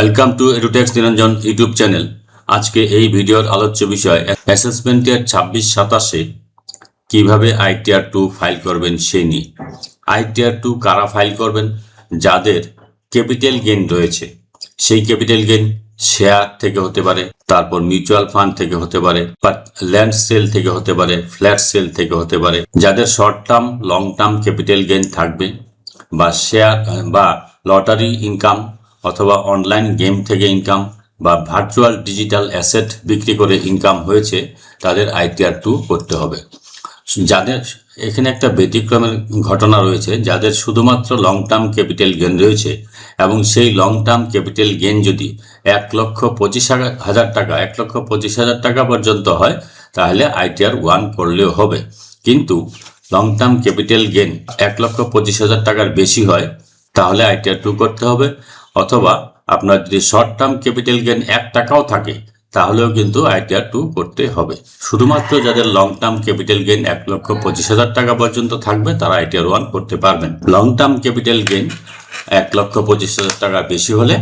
Welcome to এডুটেক্স Niranjan YouTube channel. আজকে এই ভিডিওর আলোচ্য বিষয় অ্যাসেসমেন্টের 26-27-এ কিভাবে আইটিআর 2 ফাইল করবেন সেই নিয়ে। আইটিআর 2 কারা ফাইল করবেন? যাদের ক্যাপিটাল গেইন রয়েছে। সেই ক্যাপিটাল গেইন শেয়ার থেকে হতে পারে, তারপর মিউচুয়াল ফান্ড থেকে হতে পারে, ল্যান্ড সেল থেকে হতে পারে, ফ্ল্যাট সেল থেকে হতে পারে। যাদের short term long term capital gain থাকবে বা শেয়ার বা লটারি ইনকাম অথবা অনলাইন গেম থেকে ইনকাম বা ভার্চুয়াল ডিজিটাল অ্যাসেট বিক্রি করে ইনকাম হয়েছে, তাদের আইটিআর 2 করতে হবে। যাদের এখানে একটা ব্যতিক্রমের ঘটনা রয়েছে, যাদের শুধুমাত্র লং টার্ম ক্যাপিটাল গেইন রয়েছে এবং সেই লং টার্ম ক্যাপিটাল গেইন যদি 1,25,000 টাকা 1,25,000 টাকা পর্যন্ত হয়, তাহলে আইটিআর 1 করলেও হবে। কিন্তু লং টার্ম ক্যাপিটাল গেইন 1,25,000 টাকার বেশি হয়, তাহলে আইটিআর 2 করতে হবে। অথবা আপনার যদি শর্ট টার্ম ক্যাপিটাল গেইন 1 টাকাও থাকে, তাহলেও কিন্তু আইটিআর 2 করতে হবে। শুধুমাত্র যাদের লং টার্ম ক্যাপিটাল গেইন 1,25,000 টাকা পর্যন্ত থাকবে, তারা আইটিআর 1 করতে পারবেন। লং টার্ম ক্যাপিটাল গেইন 1,25,000 টাকা বেশি হলে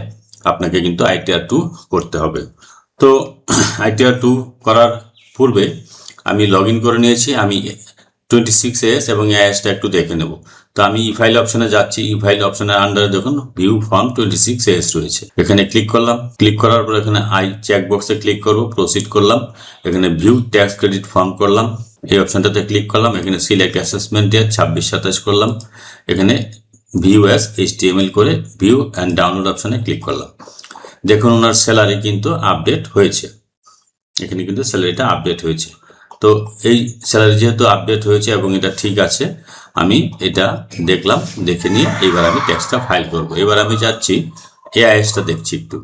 আপনাকে কিন্তু আইটিআর 2 করতে হবে। তো আইটিআর 2 করার পূর্বে আমি লগ ইন করে নিয়েছি। আমি 26AS এবং AIS-টা একটু দেখে নেব। তো আমি ই ফাইল অপশনে যাচ্ছি। ই ফাইল অপশনের আন্ডারে দেখুন ভিউ ফর্ম 26AS রয়েছে। এখানে ক্লিক করলাম। ক্লিক করার পর এখানে আই চেক বক্সে ক্লিক করব, প্রসিড করলাম। এখানে ভিউ ট্যাক্স ক্রেডিট ফর্ম করলাম, এই অপশনটাতে ক্লিক করলাম। এখানে সিলেক্ট অ্যাসেসমেন্ট ইয়ার 26-27 করলাম। এখানে ভিউ অ্যাজ HTML করে ভিউ অ্যান্ড ডাউনলোড অপশনে ক্লিক করলাম। দেখুন ওনার স্যালারি কিন্তু আপডেট হয়েছে। এখানে কিন্তু স্যালারিটা আপডেট হয়েছে। তো এই স্যালারি যেহেতু আপডেট হয়েছে এবং এটা ঠিক আছে, আমি এটা দেখলাম। দেখে নিয়ে এবার আমি ট্যাক্সটা ফাইল করব। এবার আমি যাচ্ছি AIS-টা দেখছি একটু।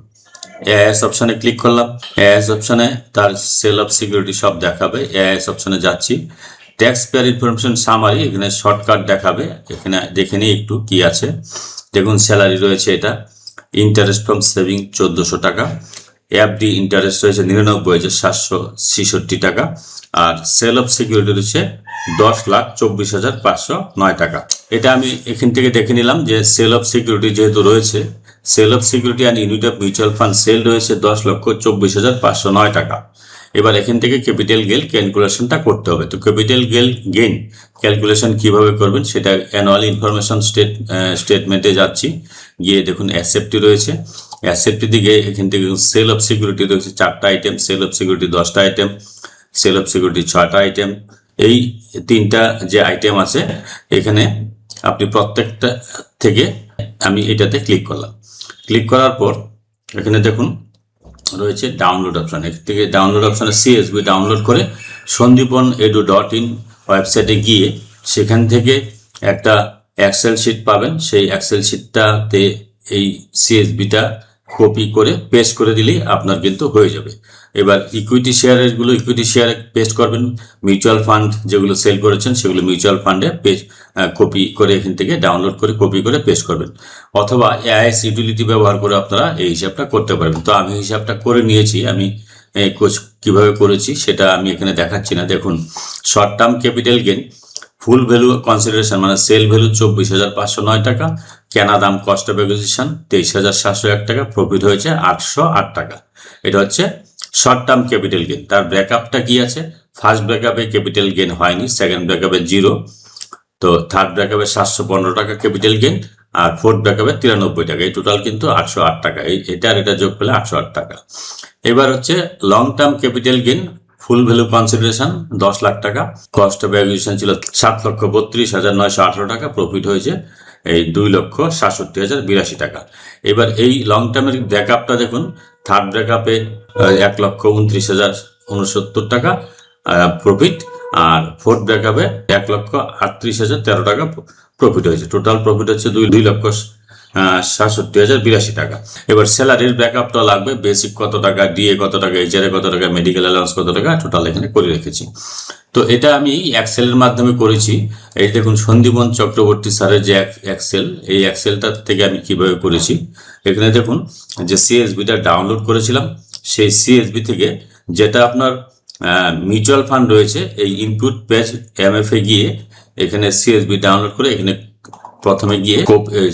AIS অপশনে ক্লিক করলাম। AIS অপশনে তার সেল অফ সিকিউরিটি সব দেখাবে। AIS অপশনে যাচ্ছি। ট্যাক্স পেয়ার ইনফরমেশন সামারি, এখানে শর্টকাট দেখাবে। এখানে দেখে নিই একটু কি আছে। দেখুন স্যালারি রয়েছে এটা। ইন্টারেস্ট ফ্রম সেভিং 1400 টাকা। এফডি ইন্টারেস্ট রয়েছে 99,766 টাকা। আর সেল অফ সিকিউরিটি রয়েছে 10,24,509 টাকা। এটা আমি এখান থেকে দেখে নিলাম যে সেল অফ সিকিউরিটি যেহেতু রয়েছে, sale of security and unit of mutual fund sale রয়েছে 10,24,509 টাকা। এবার এখান থেকে ক্যাপিটাল গেইন ক্যালকুলেশনটা করতে হবে। তো ক্যাপিটাল গেইন ক্যালকুলেশন কিভাবে করবেন সেটা অ্যানুয়াল ইনফরমেশন স্টেটমেন্টে যাচ্ছি। গিয়ে দেখুন অ্যাসেপ্টটি রয়েছে। অ্যাসেপ্টটি দিকে এখান থেকে সেল অফ সিকিউরিটি রয়েছে 4টা আইটেম, সেল অফ সিকিউরিটি 10টা আইটেম, সেল অফ সিকিউরিটি 6টা আইটেম। এই 3টা যে আইটেম আছে, এখানে আপনি প্রত্যেকটা থেকে আমি এটাতে ক্লিক করলাম। ক্লিক করার পর এখানে দেখুন রয়েছে ডাউনলোড অপশন। এখান থেকে ডাউনলোড অপশনে CSV ডাউনলোড করে sandipon.edu.in ওয়েবসাইটে গিয়ে সেখান থেকে একটা এক্সেল শিট পাবেন। সেই এক্সেল শিটটাতে এই CSV-টা কপি করে পেস্ট করে দিলেই আপনার কিন্তু হয়ে যাবে। এবার ইকুইটি শেয়ারে পেস্ট করবেন। মিউচুয়াল ফান্ড যেগুলো সেল করেছেন সেগুলো মিউচুয়াল ফান্ডে কপি করে এখান থেকে ডাউনলোড করে কপি করে পেস্ট করবেন। অথবা AIS ইউটিলিটি ব্যবহার করে আপনারা এই হিসাবটা করতে পারবেন। তো আমি হিসাবটা করে নিয়েছি। আমি কিভাবে করেছি সেটা আমি এখানে দেখাচ্ছি না। দেখুন শর্ট টার্ম ক্যাপিটাল গেইন ফুল ভ্যালু কনসিডারেশন মানে সেল ভ্যালু 24,509 টাকা, কেনা দাম কস্ট অফ অ্যাকুইজিশন 23,701 টাকা, প্রফিট হয়েছে 808 টাকা। এটা হচ্ছে শর্ট টার্ম ক্যাপিটাল গেইন। তার ব্রেকআপটা কি আছে? ফার্স্ট ব্রেকআপে ক্যাপিটাল গেইন হয়নি, সেকেন্ড ব্রেকআপে 0, তো থার্ড ব্রেকআপে 715 টাকা ক্যাপিটাল গেইন, আর ফোর্থ ব্রেকআপে 93 টাকা। এই টোটাল কিন্তু 808 টাকা। এটা যোগ পেলে 808 টাকা। এবার হচ্ছে লং টার্ম ক্যাপিটাল গেইন ফুল ভ্যালু কনসিডারেশন 10 লাখ টাকা, কস্ট অফ অ্যাকুইজিশন ছিল 7,32,918 টাকা, প্রফিট হয়েছে এই 2,67,082 টাকা। এবার এই লং টার্মের ব্রেকআপটা দেখুন। থার্ড ব্রেকআপে 1,29,069 টাকা প্রফিট, আর ফোর্থ ব্রেকআপে 1,38,013 টাকা প্রফিট হয়েছে। টোটাল প্রফিট হচ্ছে 2,67,082 টাকা। এবার স্যালারির ব্যাকআপটা লাগবে। বেসিক কত টাকা, ডিএ কত টাকা, এইচআরএ কত টাকা, মেডিকেল অ্যালাউন্স কত টাকা, টোটাল এখানে করে রেখেছি। তো এটা আমি এক্সেলের মাধ্যমে করেছি। এই দেখুন সন্দীপন চক্রবর্তী স্যারের যে এক্সেল, এই এক্সেলটা থেকে আমি কিভাবে করেছি। এখানে দেখুন যে CSV-টা ডাউনলোড করেছিলাম, সেই CSV থেকে যেটা আপনার মিউচুয়াল ফান্ড রয়েছে, এই ইনপুট পেজ MF-এ গিয়ে এখানে CSV ডাউনলোড করে এখানে প্রথমে গিয়ে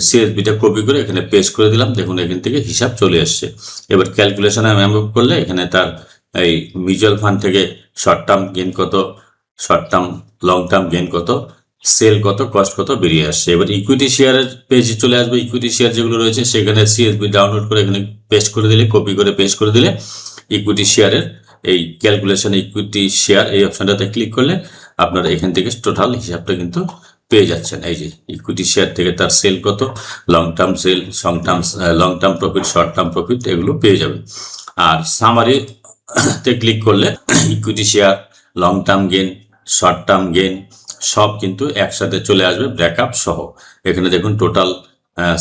সিএসবিটা কপি করে এখানে পেস্ট করে দিলাম। দেখুন এখান থেকে হিসাব চলে আসছে। এবার ক্যালকুলেশনে মেমো করলে এখানে তার এই মিউচুয়াল ফান্ড থেকে শর্ট টার্ম গেন কত, short term long term gain কত, সেল কত, কস্ট কত বেরিয়ে আসছে। এবার ইকুইটি শেয়ারের পেজে চলে আসবে। ইকুইটি শেয়ার যেগুলো রয়েছে সেখানে সিএসবি ডাউনলোড করে এখানে পেস্ট করে দিলে, কপি করে পেস্ট করে দিলে ইকুইটি শেয়ারের এই ক্যালকুলেশন ইকুইটি শেয়ার এই অপশনটাতে ক্লিক করলে আপনারা এখান থেকে টোটাল হিসাবটা কিন্তু পেয়ে যাচ্ছেন। এই যে ইকুইটি শেয়ার থেকে তার সেল কত, long term sale, long term profit, short term profit এগুলো পেয়ে যাবেন। আর সামারিতে ক্লিক করলে equity share, long term gain, short term gain সব কিন্তু একসাথে চলে আসবে ব্রেকআপ সহ। এখানে দেখুন টোটাল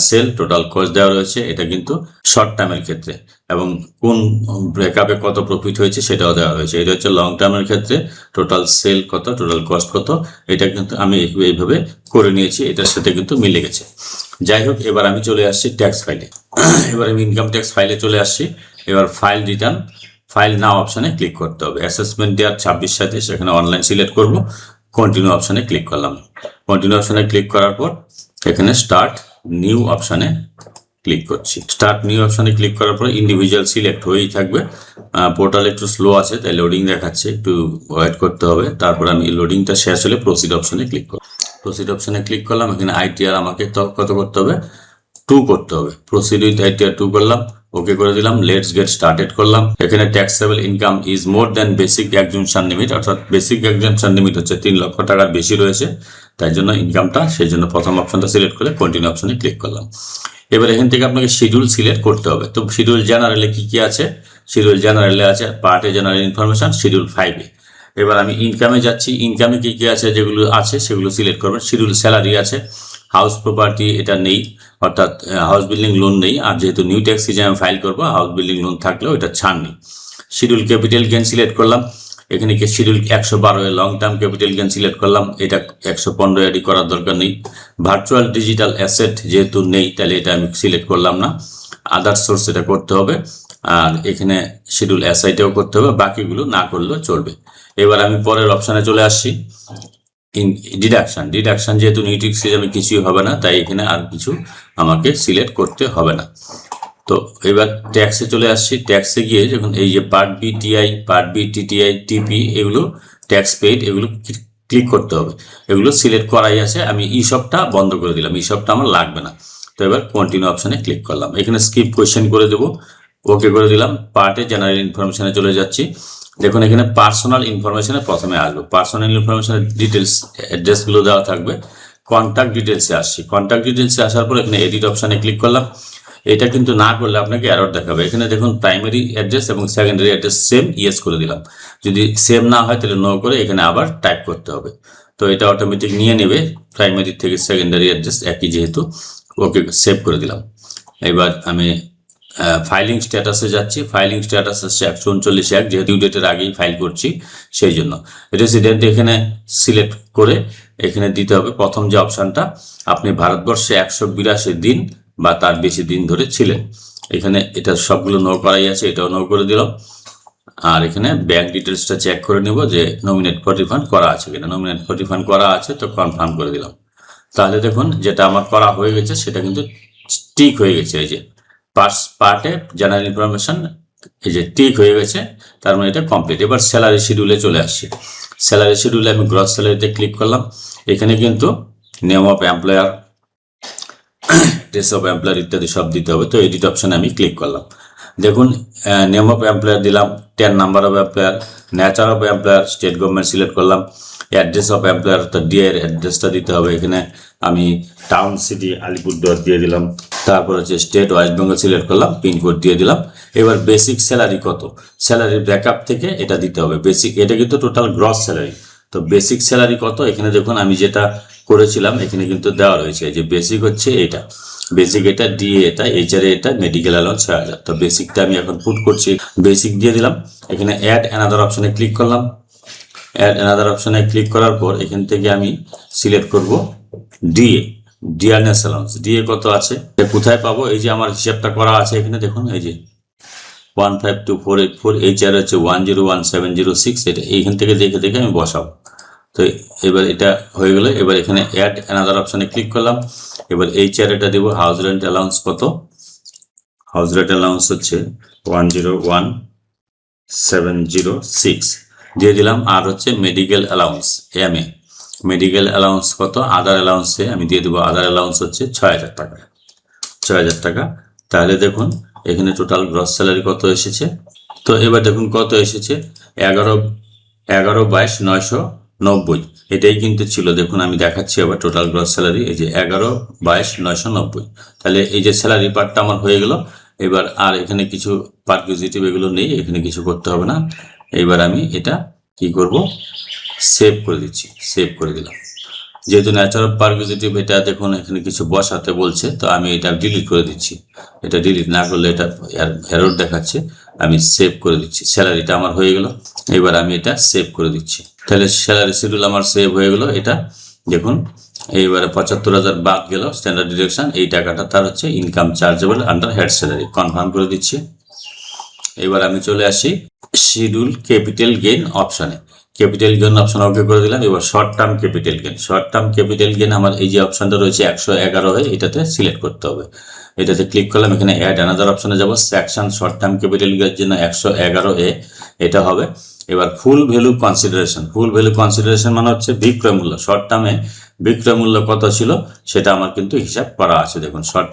সেল, টোটাল কস্ট দেওয়া রয়েছে, এটা কিন্তু শর্ট টার্মের ক্ষেত্রে, এবং কোন ব্রেকআপে কত প্রফিট হয়েছে সেটাও দেওয়া হয়েছে। এটা হচ্ছে লং টার্মের ক্ষেত্রে টোটাল সেল কত, টোটাল কস্ট কত, এটা কিন্তু আমি এইভাবে করে নিয়েছি, এটার সাথে কিন্তু মিলে গেছে। যাই হোক, এবার আমি চলে আসছি ট্যাক্স ফাইলে। এবার আমি ইনকাম ট্যাক্স ফাইলে চলে আসছি। এবার ফাইল রিটার্ন, ফাইল নাও অপশানে ক্লিক করতে হবে। অ্যাসেসমেন্ট ইয়ার 26 সাথে সেখানে অনলাইন সিলেক্ট করব, কন্টিনিউ অপশানে ক্লিক করলাম। কন্টিনিউ অপশানে ক্লিক করার পর এখানে স্টার্ট নিউ অপশানে ক্লিক করছি। স্টার্ট নিউ অপশানে ক্লিক করার পর ইন্ডিভিজুয়াল সিলেক্ট হয়েই থাকবে। পোর্টাল একটু স্লো আছে, তাই লোডিং দেখাচ্ছে, একটু ওয়েট করতে হবে। তারপর আমি লোডিংটা শেষ হলে প্রসিড অপশানে ক্লিক করব। প্রসিড অপশানে ক্লিক করলাম। এখানে আইটিআর আমাকে কত করতে হবে, 2 করতে হবে। প্রসিড উইথ আইটিআর 2 করলাম, ওকে করে দিলাম। লেটস গেট স্টার্টেড করলাম। এখানে taxable income is more than basic exemption limit, অর্থাৎ বেসিক এক্সাম্পশন লিমিট হচ্ছে 3 লক্ষ টাকার বেশি রয়েছে, তাই জন্য ইনকামটা, সেই জন্য প্রথম অপশনটা সিলেক্ট করে কন্টিনিউ অপশনে ক্লিক করলাম। এবার এখান থেকে আপনাকে শিডিউল সিলেক্ট করতে হবে। তো শিডিউল জেনারেলে কি কি আছে, শিডিউল জেনারেলে আছে part a general information, schedule 5 এ। এবার আমি ইনকামে যাচ্ছি। ইনকামে কি কি আছে, যেগুলো আছে সেগুলো সিলেক্ট করবেন। শিডিউল স্যালারি আছে, হাউস প্রপার্টি এটা নেই, অর্থাৎ হাউস বিল্ডিং লোন নেই। আর যেহেতু নিউ ট্যাক্স সিজনে আমি ফাইল করবো, হাউস বিল্ডিং লোন থাকলেও এটা ছাড় নেই। শিডিউল ক্যাপিটাল গেন সিলেক্ট করলাম। এখানে কি schedule 112 a long term capital gain select করলাম, এটা 115 এডি করার দরকার নেই। ভার্চুয়াল ডিজিটাল অ্যাসেট যেহেতু নেই, তাহলে এটা আমি সিলেক্ট করলাম না। আদার সোর্স এটা করতে হবে। আর এখানে শিডিউল এসআইটাও করতে হবে, বাকিগুলো না করলেও চলবে। এবার আমি পরের অপশানে চলে আসছি। ডিডাকশন যেহেতু নিউ ট্যাক্স সিজনে কিছুই হবে না, তাই এখানে আর কিছু আমাকে সিলেক্ট করতে হবে না। তো এবার ট্যাক্সে চলে আসছি। ট্যাক্সে গিয়ে যখন এই যে part B TI, part B TTI, TP এগুলো ট্যাক্স পেইড, এগুলো ক্লিক করতে হবে। এগুলো সিলেক্ট করাই আছে, আমি ইসবটা বন্ধ করে দিলাম, ইসবটা আমার লাগবে না। তো এবার কন্টিনিউ অপশানে ক্লিক করলাম। এখানে স্কিপ কোয়েশ্চেন করে দেবো, ওকে করে দিলাম। পার্টে জেনারেল ইনফরমেশনে চলে যাচ্ছি। দেখুন এখানে পার্সোনাল ইনফরমেশনে প্রথমে আসবো। পার্সোনাল ইনফরমেশনের ডিটেলস অ্যাড্রেসগুলো দেওয়া থাকবে। কন্ট্যাক্ট ডিটেলসে আসছি। কন্ট্যাক্ট ডিটেলসে আসার পর এখানে এডিট অপশানে ক্লিক করলাম। এটা কিন্তু না করলে আপনাকে এরর দেখাবে। এখানে দেখুন প্রাইমারি অ্যাড্রেস এবং সেকেন্ডারি অ্যাড্রেস সেম, ইয়েস করে দিলাম। যদি সেম না হয় তাহলে নো করে এখানে আবার টাইপ করতে হবে। তো এটা অটোমেটিক নিয়ে নেবে, প্রাইমারি থেকে সেকেন্ডারি অ্যাড্রেস একই যেহেতু। ওকে সেভ করে দিলাম। এবার আমি ফাইলিং স্ট্যাটাসে যাচ্ছি। ফাইলিং স্ট্যাটাস হচ্ছে 139(1), যেহেতু ডেটের আগেই ফাইল করছি সেই জন্য। রেসিডেন্ট এখানে সিলেক্ট করে এখানে দিতে হবে প্রথম যে অপশানটা, আপনি ভারতবর্ষে 182 দিন বা তার বেশি দিন ধরে ছিলেন। এখানে এটা সবগুলো নো করাই আছে, এটাও নো করে দিলাম। আর এখানে ব্যাংক ডিটেলসটা চেক করে নেব যে নমিনেট ফর রিফান্ড করা আছে কিনা। নমিনেট ফর রিফান্ড করা আছে, তো কনফার্ম করে দিলাম। তাহলে দেখুন যেটা আমার করা হয়ে গেছে সেটা কিন্তু টিক হয়ে গেছে। এই যে পার্টে জেনারেল ইনফরমেশন এই যে টিক হয়ে গেছে, তার মানে এটা কমপ্লিট। এবার স্যালারি শিডিউলে চলে আসছি। স্যালারি শিডিউলে আমি গ্রস স্যালারিতে ক্লিক করলাম। এখানে কিন্তু নেম অফ এমপ্লয়ার, ডেস অফ এমপ্লয়ার ইত্যাদি সব দিতে হবে। তো এডিট অপশানে আমি ক্লিক করলাম। দেখুন নেম অফ এমপ্লয়ার দিলাম, 10 number of employer, nature of employer state government select করলাম। অ্যাড্রেস অফ এমপ্লয়ার অর্থাৎ ডিএর অ্যাড্রেসটা দিতে হবে। এখানে আমি টাউন সিটি আলিপুরদুয়ার দিয়ে দিলাম। তারপর হচ্ছে স্টেট ওয়েস্ট বেঙ্গল সিলেক্ট করলাম, পিনকোড দিয়ে দিলাম। এবার বেসিক স্যালারি কত, স্যালারি ব্যাকআপ থেকে এটা দিতে হবে। বেসিক এটা কিন্তু টোটাল গ্রস স্যালারি। তো বেসিক স্যালারি কত, এখানে দেখুন আমি যেটা করেছিলাম এখানে কিন্তু দেওয়া রয়েছে যে বেসিক হচ্ছে এটা, বেসিক এটা, ডিএ এটা, এইচআরএ এটা, মেডিকেল অ্যালাউন্স 6000। তো বেসিকটা আমি এখন পুট করছি, বেসিক দিয়ে দিলাম। এখানে অ্যাড অ্যানাদার অপশানে ক্লিক করলাম। অ্যাড অ্যানাদার অপশানে ক্লিক করার পর এখান থেকে আমি সিলেক্ট করব ডিএ, ডিয়ারনেস অ্যালাউন্স। ডিএ কত আছে, কোথায় পাবো, এই যে আমার হিসাবটা করা আছে এখানে দেখুন, এই যে 152,484, এইচআর হচ্ছে 101,706। এটা এইখান থেকে দেখে দেখে আমি বসাবো। তো এবার এটা হয়ে গেলে এবার এখানে অ্যাড অ্যানাদার অপশানে ক্লিক করলাম। এবার এই চেয়ারেটা দিব হাউস রেন্ট অ্যালাউন্স কত, হাউস রেন্ট অ্যালাউন্স হচ্ছে 101,706 দিয়ে দিলাম। আর হচ্ছে medical allowance MA, medical allowance কত, আদার অ্যালাউন্সে আমি দিয়ে দেবো, আদার অ্যালাউন্স হচ্ছে 6,000 টাকা, 6,000 টাকা। তাহলে দেখুন এখানে টোটাল গ্রস স্যালারি কত এসেছে। তো এবার দেখুন কত এসেছে, 11,22,990, এটাই কিন্তু ছিল। দেখুন আমি দেখাচ্ছি আবার টোটাল গ্রস স্যালারি, এই যে 11,22,990। তাহলে এই যে স্যালারি পার্টটা আমার হয়ে গেল। এবার আর এখানে কিছু পারকুইজিটিভ এগুলো নেই, এখানে কিছু করতে হবে না। এবার আমি এটা কি করব, সেভ করে দিচ্ছি, সেভ করে দিলাম। যেহেতু ন্যাচার অফ পারকুইজিটিভ এটা দেখুন এখানে কিছু বসাতে বলছে, তো আমি এটা ডিলিট করে দিচ্ছি। এটা ডিলিট না করলে এটা এরর দেখাচ্ছে, আমি সেভ করে দিচ্ছি। স্যালারিটা আমার হয়ে গেল, এবার আমি এটা সেভ করে দিচ্ছি। তাহলে স্যালারি শিডিউল আমার সেভ হয়ে গেল। এটা দেখুন এইবারে 75,000 বাদ গেল স্ট্যান্ডার্ড ডিডাকশন, এই টাকাটা তার হচ্ছে income chargeable under head salary, confirm করে দিচ্ছি। এবার আমি চলে আসি শিডিউল ক্যাপিটাল গেইন অপশানে, ক্যাপিটাল গেইন অপশন ওকে করে দিলাম। এবার short term capital gain, short term capital gain আমার এই যে অপশনটা রয়েছে 111 হয়ে, এটাতে সিলেক্ট করতে হবে। এটাতে ক্লিক করলাম, এখানে অ্যাড অ্যানাদার অপশনে যাব, সেকশন শর্ট টার্ম ক্যাপিটাল গেইনের জন্য 111A এটা হবে। এবার ফুল ভ্যালু কনসিডারেশন, ফুল ভ্যালু কনসিডারেশন মানে হচ্ছে বিক্রয় মূল্য, শর্ট টার্মে বিক্রয় মূল্য কত ছিল সেটা আমার কিন্তু হিসাব করা আছে। দেখুন শর্ট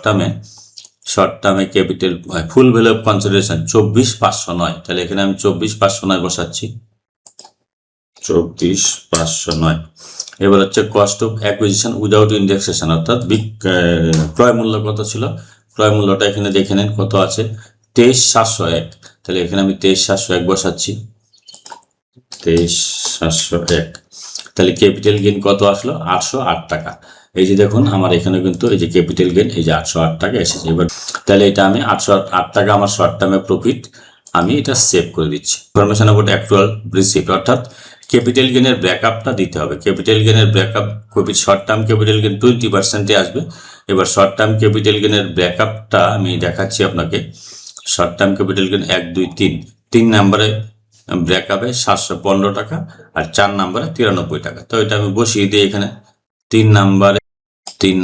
টার্মে capital full value of consideration 24,509, তাহলে এখানে আমি 24,509 বসাচ্ছি, 24,509। এবার হচ্ছে কস্ট অফ অ্যাকুইজিশন উইদাউট ইন্ডেক্সেশন, অর্থাৎ ক্রয় মূল্য কত ছিল, ক্রয় মূল্যটা এখানে দেখে নেন কত আছে, 23,701, তাহলে এখানে আমি 23,701 বসাচ্ছি, 23,701। তাহলে ক্যাপিটাল গেইন কত আসলো, 808 টাকা। এই যে দেখুন আমার এখানে কিন্তু এই যে ক্যাপিটাল গেইন এই যে 808 টাকা এসেছে। এবার তাহলে এটা আমি 808 টাকা আমার শর্ট টার্মে প্রফিট, আমি এটা সেভ করে দিচ্ছি। ইনফরমেশন অ্যাবাউট অ্যাকচুয়াল রিসিপ্ট, অর্থাৎ ক্যাপিটাল গেইনের ব্যাকআপটা দিতে হবে। ক্যাপিটাল গেইনের backup short term capital gain 20%-এ আসবে। এবার শর্ট টার্ম ক্যাপিটাল গেইনের ব্যাকআপটা আমি দেখাচ্ছি আপনাকে। শর্ট টার্ম ক্যাপিটাল গেইন 1, 2, 3 নম্বরে ব্রেকআপে 715 টাকা, আর 4 নম্বরে 93 টাকা। তো এটা আমি বসিয়ে দিই এখানে, 3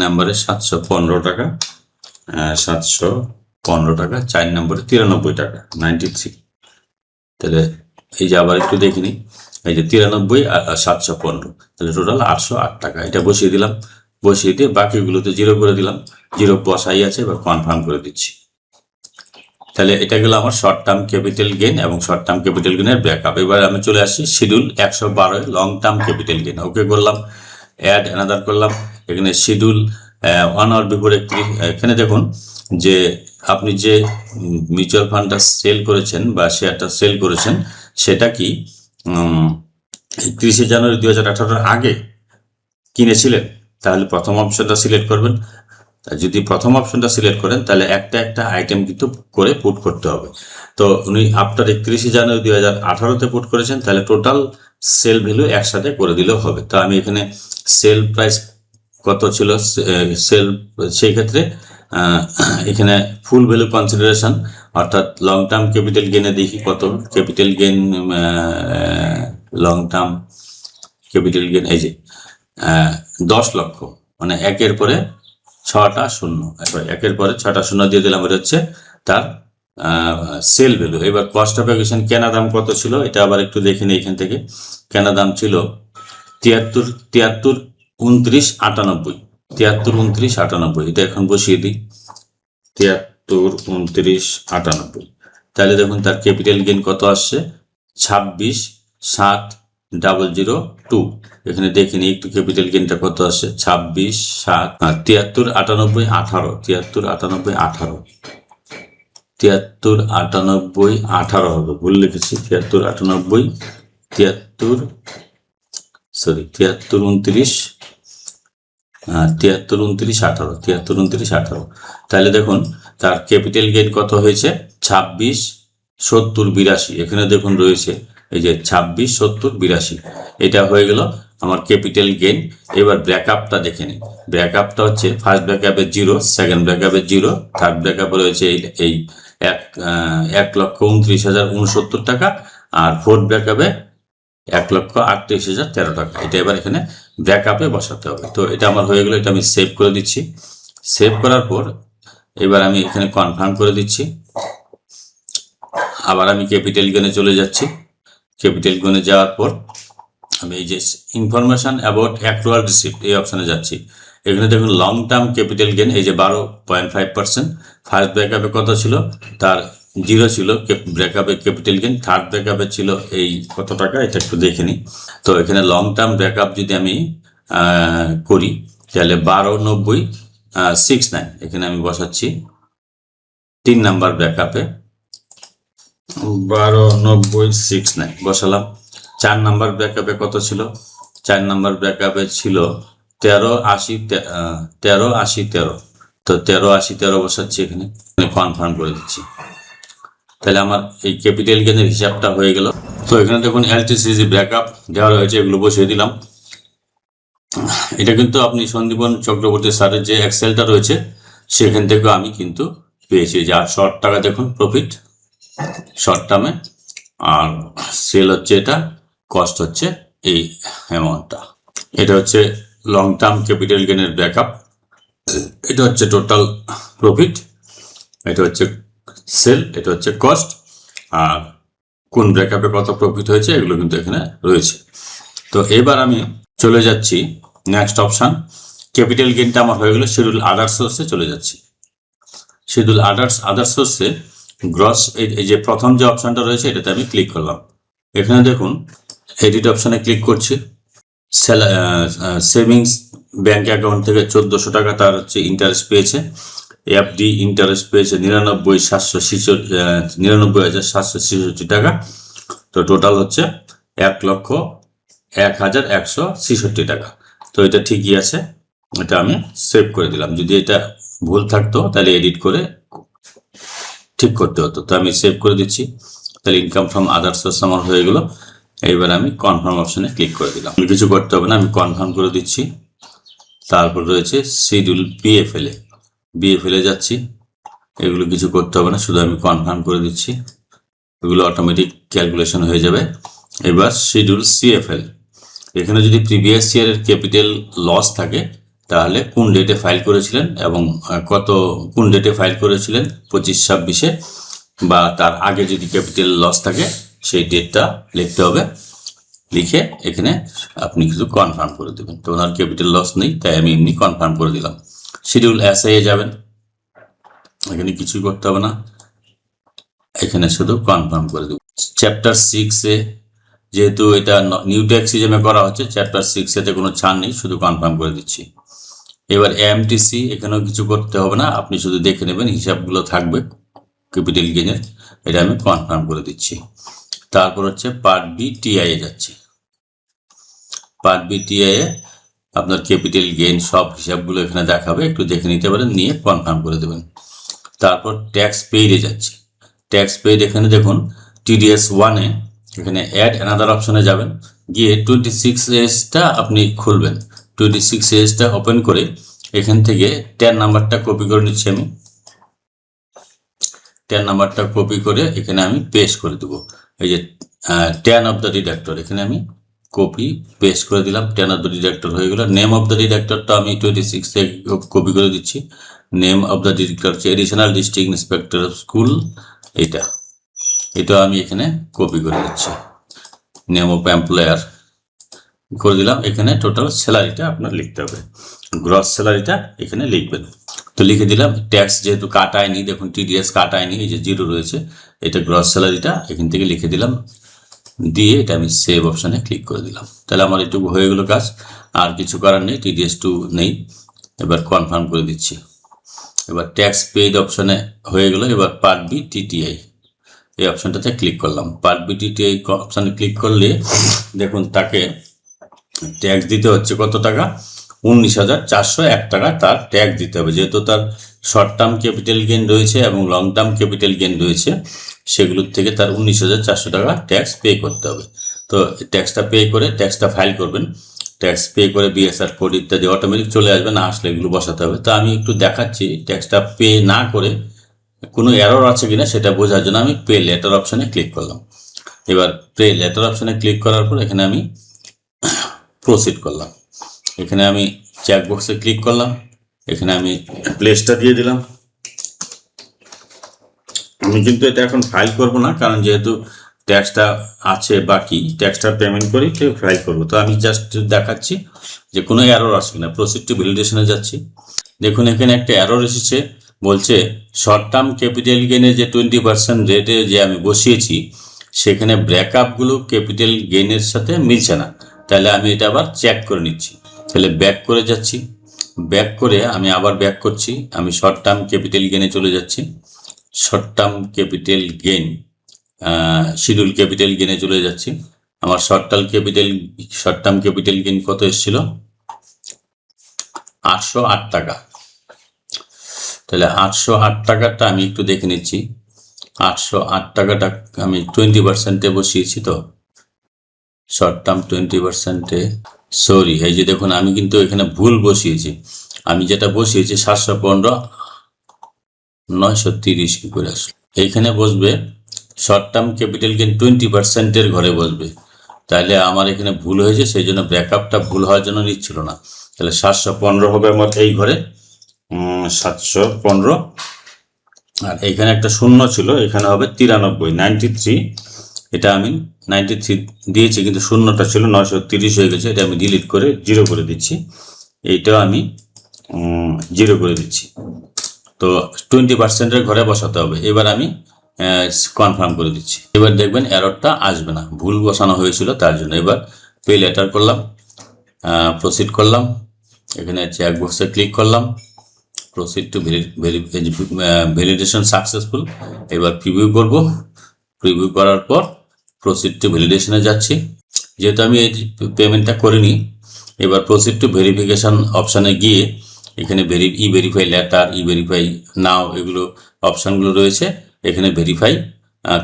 নম্বরে 715 টাকা, 715 টাকা, 4 নম্বরে 93 টাকা, 93। তাহলে এই যে আবার একটু দেখিনি, এই যে 93 আর 715, তাহলে টোটাল 808 টাকা। এটা বসিয়ে দিলাম, বসিয়ে দিয়ে বাকিগুলোতে জিরো করে দিলাম, জিরো বসাই আছে, এবার কনফার্ম করে দিচ্ছি। তাহলে এটা গেল আমার শর্ট টার্ম ক্যাপিটাল গেইন এবং শর্ট টার্ম ক্যাপিটাল গেইনের ব্যাকআপ। এবার আমি চলে আসি schedule 112 long term capital gain, okay করলাম, অ্যাড অ্যানাদার করলাম। এখানে শিডিউল 1 আওয়ার বিফোর এখানে দেখুন যে আপনি যে মিউচুয়াল ফান্ডটা সেল করেছেন বা শেয়ারটা সেল করেছেন সেটা কি 31শে জানুয়ারি 2018 আগে কিনেছিলেন, তাহলে প্রথম অপশনটা সিলেক্ট করবেন। যদি প্রথম অপশনটা সিলেক্ট করেন তাহলে একটা আইটেম কিন্তু করে পুট করতে হবে। তো উনি আফটার 31শে জানুয়ারি 2018-তে পুট করেছেন, তাহলে টোটাল সেল ভ্যালু একসাথে করে দিলেও হবে। তো আমি এখানে সেল প্রাইস কত ছিল সেল, সেই ক্ষেত্রে এখানে ফুল ভ্যালু কনসিডারেশন অর্থাৎ লং টার্ম ক্যাপিটাল গেইনে দেখি কত capital gain, long term capital gain এই যে 10 লক্ষ, মানে একের পরে 6টা শূন্য, একের পরে 6টা শূন্য দিয়ে দিলাম, এটা হচ্ছে তার সেল ভ্যালু। এবার কস্ট অফ অ্যাকুইজিশন কেনা দাম কত ছিল এটা আবার একটু দেখে নিই। এখান থেকে কেনা দাম ছিল 73, 29, 98, 73, 29, 98, এটা এখন বসিয়ে দিই, 73, 29, 98। তাহলে দেখুন তার ক্যাপিটাল গেইন কত আসছে, 26,7,002। এখানে দেখে নিই একটু ক্যাপিটাল গেইনটা কত আসছে, 26,7, 73, 98, 18, 73, 98, 18, 73, 98, 18 হবে, ভুল লিখেছি, 73, 98, 73, 29, 73, 29, 18, 73, 29, 18। তাহলে দেখুন তার ক্যাপিটাল গেইন কত হয়েছে, 26, 70, 82। এখানে দেখুন রয়েছে এই যে 26, 70, 82, এটা হয়ে গেল আমার ক্যাপিটাল গেইন। এবার ব্যাকআপটা দেখে নিই। ব্যাকআপটা হচ্ছে ফার্স্ট ব্যাকআপে 0, সেকেন্ড ব্যাকআপে 0, থার্ড ব্যাকআপে রয়েছে এই 1,29,069 টাকা, আর ফোর্থ ব্যাকআপে 1,38,013 টাকা। এটা এবার এখানে ব্যাকআপে বসাতে হবে। তো এটা আমার হয়ে গেল, এটা আমি সেভ করে দিচ্ছি। সেভ করার পর এবার আমি এখানে কনফার্ম করে দিচ্ছি। আবার আমি ক্যাপিটাল গেনে চলে যাচ্ছি। ক্যাপিটাল গেনে যাওয়ার পর আমি এই যে ইনফরমেশন অ্যাবাউট অ্যাক্রুয়াল রিসিপ্ট এই অপশানে যাচ্ছি। এখানে দেখুন লং টার্ম ক্যাপিটাল গেন এই যে 12.5%। ফার্স্ট ব্রেকআপে কত ছিল, তার 0 ছিল ব্রেকআপে ক্যাপিটাল গেন। থার্ড ব্রেকআপে ছিল এই কত টাকা, এটা একটু দেখে নিই। তো এখানে লং টার্ম ব্রেকআপ যদি আমি করি তাহলে 12.9069 এখানে আমি বসাচ্ছি 3 নাম্বার ব্রেকআপে 12.9069 বসালাম। 4 নাম্বার ব্রেকআপে কত ছিল, 4 নাম্বার ব্রেকআপে ছিল 13.80 তো 13.80 বসাচ্ছি এখানে, কনফার্ম করে দিচ্ছি। তাহলে আমার এই ক্যাপিটাল গেনের হিসাবটা হয়ে গেল। তো এখানে দেখুন এলটিসিজি ব্রেকআপ দেওয়া রয়েছে, এগুলো বসিয়ে দিলাম। এটা কিন্তু আপনি সন্দীপন চক্রবর্তী স্যারের যে এক্সেলটা রয়েছে সেখান থেকে আমি কিন্তু পেয়েছি। যে আর শর্ট টাকা দেখুন প্রফিট শর্ট টার্মে, আর সেল হচ্ছে এটা, কস্ট হচ্ছে এই অ্যামাউন্টটা। এটা হচ্ছে লং টার্ম ক্যাপিটাল গেনের ব্রেকআপ, এটা হচ্ছে টোটাল প্রফিট, এটা হচ্ছে সেল, এটা হচ্ছে কস্ট, আর কোন ব্রেকআপে কত প্রফিট হয়েছে এগুলো কিন্তু এখানে রয়েছে। তো এবার আমি চলে যাচ্ছি নেক্সট অপশান। ক্যাপিটাল গেনটা আমার হয়ে গেল, শিডিউল আদার সোর্সে চলে যাচ্ছি। শিডিউল আদার সোর্সে গ্রস এই যে প্রথম যে অপশানটা রয়েছে এটাতে আমি ক্লিক করলাম। এখানে দেখুন এডিট অপশানে ক্লিক করছি। সেভিংস ব্যাংক অ্যাকাউন্ট থেকে 1400 টাকা তার হচ্ছে ইন্টারেস্ট পেয়েছে। এফডি ইন্টারেস্ট পেয়েছে 99,766 টাকা। তো টোটাল হচ্ছে 1,01,166 টাকা। তো এটা ঠিকই আছে, এটা আমি সেভ করে দিলাম। যদি এটা ভুল থাকতো তাহলে এডিট করে ঠিক করতে হতো, তো আমি সেভ করে দিচ্ছি। তাহলে ইনকাম ফ্রম আদার সোর্স আমার হয়ে গেল। এইবার আমি কনফার্ম অপশানে ক্লিক করে দিলাম। কিছু করতে হবে না, আমি কনফার্ম করে দিচ্ছি। তারপর রয়েছে শিডিউল বিএফএল এ যাচ্ছি। এগুলো কিছু করতে হবে না, শুধু আমি কনফার্ম করে দিচ্ছি, এগুলো অটোমেটিক ক্যালকুলেশন হয়ে যাবে। এবার শিডিউল সিএফএল, এখানে যদি প্রিভিয়াস ইয়ারের ক্যাপিটাল লস থাকে তাহলে কোন ডেটে ফাইল করেছিলেন এবং কোন ডেটে ফাইল করেছিলেন 25-26-এ, বা তার আগে যদি ক্যাপিটাল লস থাকে সেই ডেটটা লিখতে হবে। লিখে এখানে আপনি কিছু কনফার্ম করে দেবেন। তো ওনার ক্যাপিটাল লস নেই, তাই আমি এমনি কনফার্ম করে দিলাম। শিডিউল এসআই এ যাবেন, এখানে কিছুই করতে হবে না, এখানে শুধু কনফার্ম করে দেব। চ্যাপ্টার 6-এ যেহেতু এটা নিউ ট্যাক্স সিস্টেমে করা হচ্ছে, চ্যাপ্টার 6-এতে কোনো ছাড় নেই, শুধু কনফার্ম করে দিচ্ছি। এবার এমটিসি, এখানেও কিছু করতে হবে না, আপনি শুধু দেখে নেবেন, হিসাবগুলো থাকবে ক্যাপিটাল গেইনের, এটা আমি কনফার্ম করে দিচ্ছি। তারপর হচ্ছে পার্ট বি টিআই এ যাচ্ছি। পার্ট বি টিআই এ আপনার ক্যাপিটাল গেইন সব হিসাবগুলো এখানে দেখাবে, একটু দেখে নিতে পারেন, নিয়ে কনফার্ম করে দেবেন। তারপর ট্যাক্স পেইডে যাচ্ছি। ট্যাক্স পেইড এখানে দেখুন টিডিএস 1-এ এখানে অ্যাড অ্যানাদার অপশনে যাবেন, গিয়ে 26H-টা আপনি খুলবেন। 26H-টা ওপেন করে এখান থেকে 10 নাম্বারটা কপি করে নিচ্ছি আমি। 10 নাম্বারটা কপি করে এখানে আমি পেস্ট করে দেবো। এই যে 10 অফ দ্য ডিডাক্টর, এখানে আমি কপি পেস্ট করে দিলাম। 10 অফ দ্য ডিডাক্টর হয়ে গেল। নেম অফ দ্য ডিডাক্টরটা আমি 26 থেকে কপি করে দিচ্ছি। নেম অফ দ্য ডিডাক্টর হচ্ছে additional district inspector of school, এটা আমি এখানে কপি করে দিচ্ছি। নেম অফ এমপ্লয়ার করে দিলাম। এখানে টোটাল স্যালারিটা আপনার লিখতে হবে, গ্রস স্যালারিটা এখানে লিখবেন। তো লিখে দিলাম। ট্যাক্স যেহেতু কাটায়নি, দেখুন টিডিএস কাটায়নি, এই যে 0 রয়েছে, এটা গ্রস স্যালারিটা এখান থেকে লিখে দিলাম। দিয়ে এটা আমি সেভ অপশানে ক্লিক করে দিলাম। তাহলে আমার এটুকু হয়ে গেল কাজ, আর কিছু করার নেই, টিডিএস 2 নেই। এবার কনফার্ম করে দিচ্ছি। এবার ট্যাক্স পেইড অপশানে হয়ে গেল। এবার পার্ট বি টিটিআই এই অপশানটাতে ক্লিক করলাম। পার্ট বি টিটিআই অপশানে ক্লিক করলে দেখুন তাকে ট্যাক্স দিতে হচ্ছে কত টাকা, 19,401 টাকা তার ট্যাক্স দিতে হবে। যেহেতু তার শর্ট টার্ম ক্যাপিটাল গেইন রয়েছে এবং লং টার্ম ক্যাপিটাল গেইন রয়েছে, সেগুলোর থেকে তার 19,400 টাকা ট্যাক্স পে করতে হবে। তো ট্যাক্সটা পে করে ট্যাক্সটা ফাইল করবেন। ট্যাক্স পে করে বিএসআর কোড ইত্যাদি অটোমেটিক চলে আসবে, না আসলে এগুলো বসাতে হবে। তো আমি একটু দেখাচ্ছি ট্যাক্সটা পে না করে কোনো এরর আছে কিনা সেটা বোঝার জন্য আমি পে লেটার অপশানে ক্লিক করলাম। এবার পে লেটার অপশানে ক্লিক করার পর এখানে আমি প্রসিড করলাম। এখানে আমি চেকবক্সে ক্লিক করলাম। এখানে আমি প্লেসটা দিয়ে দিলাম। আমি কিন্তু এটা এখন ফাইল করব না, কারণ যেহেতু ট্যাক্সটা আছে বাকি, ট্যাক্সটা পেমেন্ট করি ফাইল করব। তো আমি জাস্ট দেখাচ্ছি যে কোনো এরর আসবে না। প্রসিড টু ভ্যালিডেশনে যাচ্ছি। দেখুন এখানে একটা এরর এসেছে, বলছে শর্ট টার্ম ক্যাপিটাল গেইনের যে 20% রেটে যে আমি বসিয়েছি সেখানে ব্রেকআপগুলো ক্যাপিটাল গেইনের সাথে মিলছে না। তাহলে আমি এটা আবার চেক করে নিচ্ছি। তাহলে ব্যাক করে যাচ্ছি, ব্যাক করে আমি আবার ব্যাক করছি, আমি শর্ট টার্ম ক্যাপিটাল গেইনে চলে যাচ্ছি। Short term capital gain, schedule capital গেইনে চলে যাচ্ছি। আমার শর্ট টার্ম ক্যাপিটাল গেইন কত এসেছিল? 808 টাকা। তাহলে 808 টাকাটা আমি একটু দেখে নিচ্ছি। 808 টাকাটা আমি 20%-এ বসিয়েছি। তো শর্ট টার্ম 20%-এ, সরি, এই যে দেখুন আমি কিন্তু এখানে ভুল বসিয়েছি। আমি যেটা বসিয়েছি 715 930 কি করে আসলো? এইখানে বসবে শর্ট টার্ম ক্যাপিটাল গেইন 20%-এর ঘরে বসবে। তাহলে আমার এখানে ভুল হয়েছে, সেই জন্য ব্যাকআপটা ভুল হওয়ার জন্য নিচ্ছিল না। তাহলে 715 হবে আমার এই ঘরে, 715। আর এখানে একটা শূন্য ছিল, এখানে হবে 93 এটা আমি 93 দিয়েছি, কিন্তু শূন্যটা ছিল 930 হয়ে গেছে। এটা আমি ডিলিট করে 0 করে দিচ্ছি। এইটাও আমি 0 করে দিচ্ছি। তো 20%-এর ঘরে বসাতে হবে। এবার আমি কনফার্ম করে দিচ্ছি। এবার দেখবেন এররটা আসবে না, ভুল বসানো হয়েছিল তার জন্য। এবার পে লেটার করলাম, প্রসিড করলাম, এখানে চেক বক্সে ক্লিক করলাম, প্রসিড টু ভ্যালিডেশন সাকসেসফুল। এবার প্রিভিউ করব। প্রিভিউ করার পর প্রসিড টু ভ্যালিডেশনে যাচ্ছি। যেহেতু আমি এই পেমেন্টটা করিনি, এবার প্রসিড টু ভেরিফিকেশন অপশানে গিয়ে এখানে ভেরিফাই লেটার, ভেরিফাই নাও, এগুলো অপশানগুলো রয়েছে। এখানে ভেরিফাই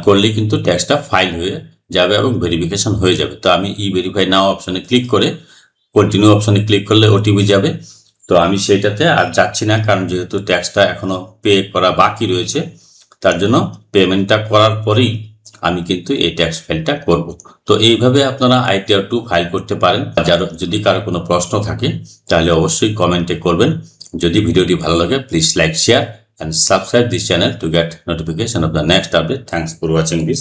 করলে কিন্তু ট্যাক্সটা ফাইল হয়ে যাবে এবং ভেরিফিকেশন হয়ে যাবে। তো আমি ভেরিফাই নাও অপশানে ক্লিক করে কন্টিনিউ অপশানে ক্লিক করলে ওটিপি যাবে। তো আমি সেইটাতে আর যাচ্ছি না, কারণ যেহেতু ট্যাক্সটা এখনো পে করা বাকি রয়েছে, তার জন্য পেমেন্টটা করার পরেই আমি কিন্তু এই ট্যাক্স ফাইলটা করব। তো এইভাবে আপনারা ITR 2 ফাইল করতে পারেন। যদি কারো কোনো প্রশ্ন থাকে তাহলে অবশ্যই কমেন্টে করবেন। যদি ভিডিওটি ভালো লাগে, please like, share and subscribe this channel to get notification of the next update. Thanks for watching this.